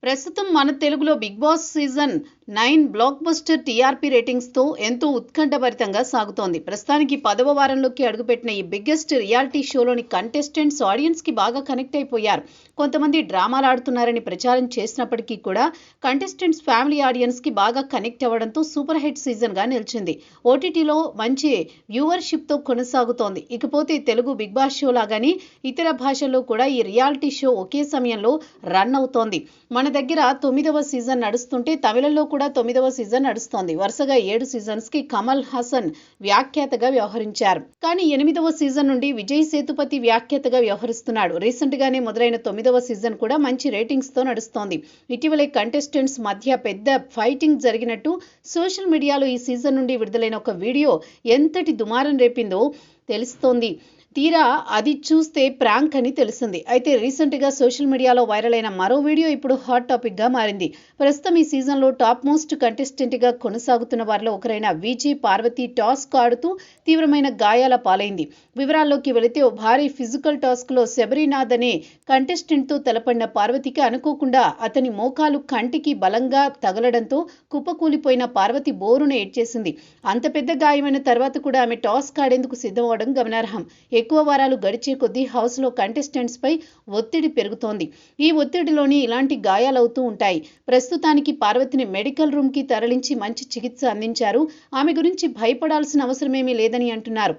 ప్రస్తుతం మన తెలుగులో Bigg Boss season 9 blockbuster TRP రేటింగ్స్తో ఎంతో ఉత్కంఠభరితంగా సాగుతోంది. ప్రస్తుతానికి 10వ వారంలోకి అడుగుపెట్టిన ఈ బిగ్గెస్ట్ రియాలిటీ షోలోని కంటెస్టెంట్స్ ఆడియన్స్కి బాగా కనెక్ట్ అయిపోయారు. కొంతమంది డ్రామాలు ఆడుతున్నారని ప్రచారం చేసినప్పటికీ కూడా కంటెస్టెంట్స్ ఫ్యామిలీ ఆడియన్స్కి బాగా కనెక్ట్ అవ్వడంతో సూపర్ హిట్ సీజన్గా నిలిచింది. ఓటీటీలో మంచి వ్యూవర్షిప్తో కొనసాగుతోంది. ఇకపోతే తెలుగు బిగ్ బాస్ షో లాగానే ఇతర భాషల్లో కూడా ఈ రియాలిటీ షో ఒకే సమయంలో రన్ అవుతోంది. మన దగ్గర 9వ సీజన్ నడుస్తుంటే తమిళంలో కూడా 9వ సీజన్ నడుస్తోంది. వరుసగా 7 సీజన్స్ కి కమల్ హాసన్ వ్యాఖ్యాతగా వ్యవహరించారు. కానీ 8వ సీజన్ నుండి విజయ్ సేతుపతి వ్యాఖ్యాతగా వ్యవహరిస్తున్నాడు. రీసెంట్ గానే మొదలైన 9వ సీజన్ కూడా మంచి రేటింగ్స్ తో నడుస్తోంది. ఇటీవలే కంటెస్టెంట్స్ మధ్య పెద్ద ఫైటింగ్ జరిగినట్టు సోషల్ మీడియాలో ఈ సీజన్ నుండి విడుదలైన ఒక వీడియో ఎంతటి దుమారం రేపిందో తెలుస్తోంది. తీరా అది చూస్తే ప్రాంక్ అని తెలిసింది. అయితే రీసెంట్గా సోషల్ మీడియాలో వైరల్ అయిన మరో వీడియో ఇప్పుడు హాట్ టాపిక్గా మారింది. ప్రస్తుతం ఈ సీజన్లో టాప్ మోస్ట్ కంటెస్టెంట్గా కొనసాగుతున్న వారిలో ఒకరైన విజీ పార్వతి టాస్క్ ఆడుతూ తీవ్రమైన గాయాల పాలైంది. వివరాల్లోకి వెళితే ఓ భారీ ఫిజికల్ టాస్క్లో శబరినాథ్ అనే కంటెస్టెంట్తో తలపడిన పార్వతికి అనుకోకుండా అతని మోకాలు కంటికి బలంగా తగలడంతో కుప్పకూలిపోయిన పార్వతి బోరున ఏడ్చేసింది. అంత పెద్ద గాయమైన తర్వాత కూడా ఆమె టాస్క్ ఆడేందుకు సిద్ధమవడం గమనార్హం. ఎక్కువ వారాలు గడిచే కొద్దీ హౌస్లో కంటెస్టెంట్స్ పై ఒత్తిడి పెరుగుతోంది. ఈ ఒత్తిడిలోని ఇలాంటి గాయాలవుతూ ఉంటాయి. ప్రస్తుతానికి పార్వతిని మెడికల్ రూమ్ కి తరలించి మంచి చికిత్స అందించారు. ఆమె గురించి భయపడాల్సిన అవసరమేమీ లేదని అంటున్నారు.